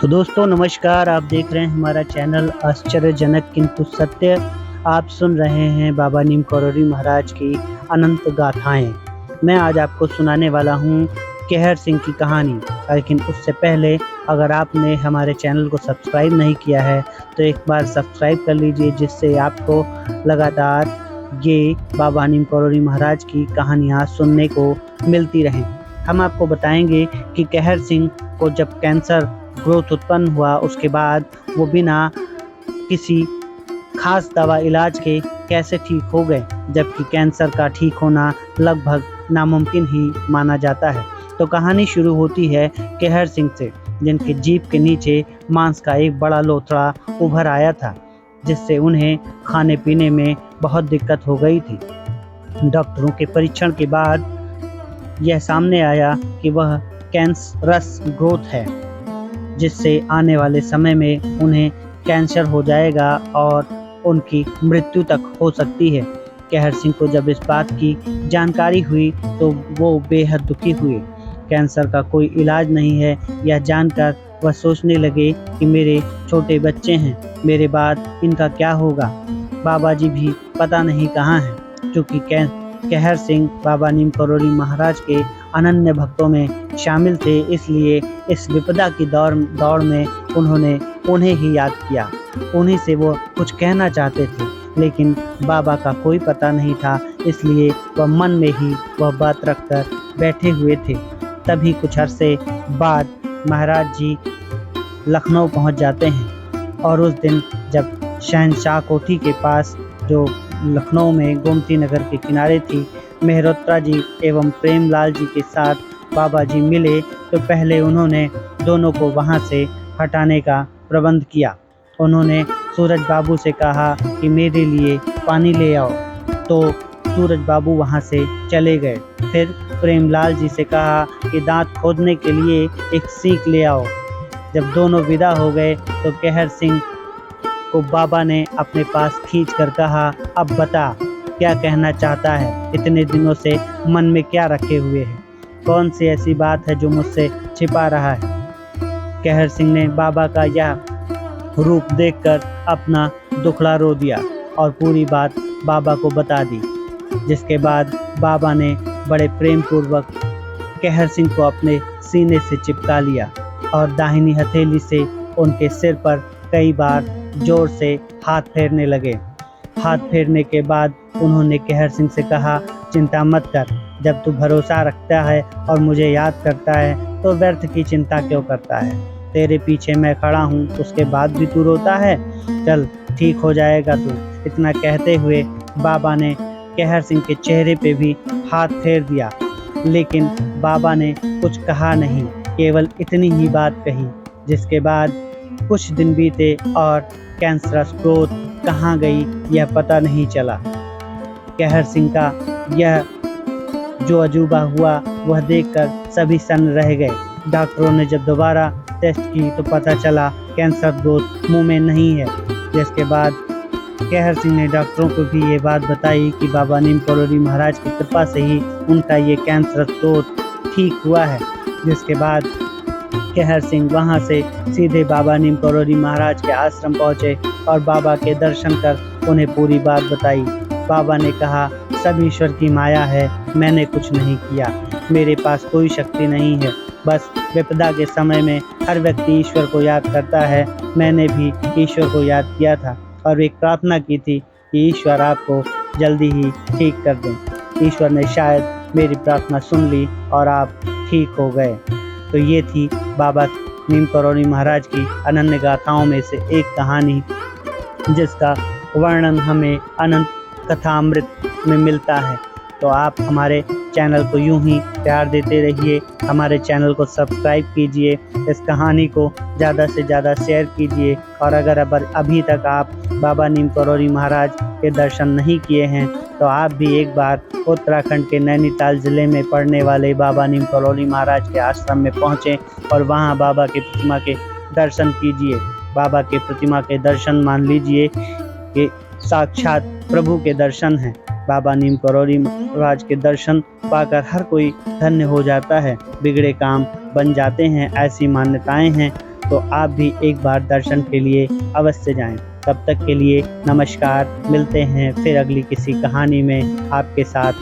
तो दोस्तों नमस्कार, आप देख रहे हैं हमारा चैनल आश्चर्यजनक किंतु सत्य। आप सुन रहे हैं बाबा नीम करोली महाराज की अनंत गाथाएं। मैं आज आपको सुनाने वाला हूं कहर सिंह की कहानी। लेकिन उससे पहले अगर आपने हमारे चैनल को सब्सक्राइब नहीं किया है तो एक बार सब्सक्राइब कर लीजिए, जिससे आपको लगातार ये बाबा नीम करोली महाराज की कहानियाँ सुनने को मिलती रहें। हम आपको बताएंगे कि कहर सिंह को जब कैंसर ग्रोथ उत्पन्न हुआ, उसके बाद वो बिना किसी खास दवा इलाज के कैसे ठीक हो गए, जबकि कैंसर का ठीक होना लगभग नामुमकिन ही माना जाता है। तो कहानी शुरू होती है कहर सिंह से, जिनकी जीभ के नीचे मांस का एक बड़ा लोथड़ा उभर आया था, जिससे उन्हें खाने पीने में बहुत दिक्कत हो गई थी। डॉक्टरों के परीक्षण के बाद यह सामने आया कि वह कैंसरस ग्रोथ है, जिससे आने वाले समय में उन्हें कैंसर हो जाएगा और उनकी मृत्यु तक हो सकती है। कहर सिंह को जब इस बात की जानकारी हुई तो वो बेहद दुखी हुए। कैंसर का कोई इलाज नहीं है, यह जानकर वह सोचने लगे कि मेरे छोटे बच्चे हैं, मेरे बाद इनका क्या होगा। बाबा जी भी पता नहीं कहाँ हैं। चूँकि कहर सिंह बाबा नीम करोली महाराज के अनन्य भक्तों में शामिल थे, इसलिए इस विपदा की दौड़ में उन्होंने उन्हें ही याद किया। उन्हीं से वो कुछ कहना चाहते थे, लेकिन बाबा का कोई पता नहीं था, इसलिए वह मन में ही वह बात रखकर बैठे हुए थे। तभी कुछ अरसे बाद महाराज जी लखनऊ पहुंच जाते हैं, और उस दिन जब शहनशाह कोठी के पास, जो लखनऊ में गोमती नगर के किनारे थी, मेहरोत्रा जी एवं प्रेमलाल जी के साथ बाबा जी मिले, तो पहले उन्होंने दोनों को वहां से हटाने का प्रबंध किया। उन्होंने सूरज बाबू से कहा कि मेरे लिए पानी ले आओ, तो सूरज बाबू वहां से चले गए। फिर प्रेमलाल जी से कहा कि दांत खोदने के लिए एक सीख ले आओ। जब दोनों विदा हो गए तो कहर सिंह को बाबा ने अपने पास खींच कर कहा, अब बता क्या कहना चाहता है, इतने दिनों से मन में क्या रखे हुए है, कौन सी ऐसी बात है जो मुझसे छिपा रहा है। कहर सिंह ने बाबा का यह रूप देखकर अपना दुखड़ा रो दिया और पूरी बात बाबा को बता दी, जिसके बाद बाबा ने बड़े प्रेम पूर्वक कहर सिंह को अपने सीने से चिपका लिया और दाहिनी हथेली से उनके सिर पर कई बार जोर से हाथ फेरने लगे। हाथ फेरने के बाद उन्होंने कहर सिंह से कहा, चिंता मत कर, जब तू भरोसा रखता है और मुझे याद करता है तो व्यर्थ की चिंता क्यों करता है। तेरे पीछे मैं खड़ा हूँ, उसके बाद भी तू रोता है, चल ठीक हो जाएगा तू। इतना कहते हुए बाबा ने कहर सिंह के चेहरे पे भी हाथ फेर दिया, लेकिन बाबा ने कुछ कहा नहीं, केवल इतनी ही बात कही। जिसके बाद कुछ दिन बीते और कैंसरस ग्रोथ कहाँ गई यह पता नहीं चला। कहर सिंह का यह जो अजूबा हुआ वह देखकर सभी सन्न रह गए। डॉक्टरों ने जब दोबारा टेस्ट की तो पता चला कैंसर ग्रोथ मुंह में नहीं है। जिसके बाद कहर सिंह ने डॉक्टरों को भी ये बात बताई कि बाबा नीम करोली महाराज की कृपा से ही उनका ये कैंसर ग्रोथ ठीक हुआ है। जिसके बाद कहर सिंह वहां से सीधे बाबा नीम करोली महाराज के आश्रम पहुंचे और बाबा के दर्शन कर उन्हें पूरी बात बताई। बाबा ने कहा, सब ईश्वर की माया है, मैंने कुछ नहीं किया, मेरे पास कोई शक्ति नहीं है, बस विपदा के समय में हर व्यक्ति ईश्वर को याद करता है। मैंने भी ईश्वर को याद किया था और एक प्रार्थना की थी कि ईश्वर आपको जल्दी ही ठीक कर दें। ईश्वर ने शायद मेरी प्रार्थना सुन ली और आप ठीक हो गए। तो ये थी बाबा नीम करोली महाराज की अनन्य गाथाओं में से एक कहानी, जिसका वर्णन हमें अनंत कथामृत में मिलता है। तो आप हमारे चैनल को यूं ही प्यार देते रहिए, हमारे चैनल को सब्सक्राइब कीजिए, इस कहानी को ज़्यादा से ज़्यादा शेयर कीजिए। और अगर अभी तक आप बाबा नीम करोली महाराज के दर्शन नहीं किए हैं तो आप भी एक बार उत्तराखंड के नैनीताल ज़िले में पड़ने वाले बाबा नीम करोली महाराज के आश्रम में पहुँचें और वहाँ बाबा की प्रतिमा के दर्शन कीजिए। बाबा के प्रतिमा के दर्शन मान लीजिए कि साक्षात प्रभु के दर्शन हैं। बाबा नीम करोली महाराज के दर्शन पाकर हर कोई धन्य हो जाता है, बिगड़े काम बन जाते हैं, ऐसी मान्यताएं हैं। तो आप भी एक बार दर्शन के लिए अवश्य जाएं। तब तक के लिए नमस्कार, मिलते हैं फिर अगली किसी कहानी में आपके साथ।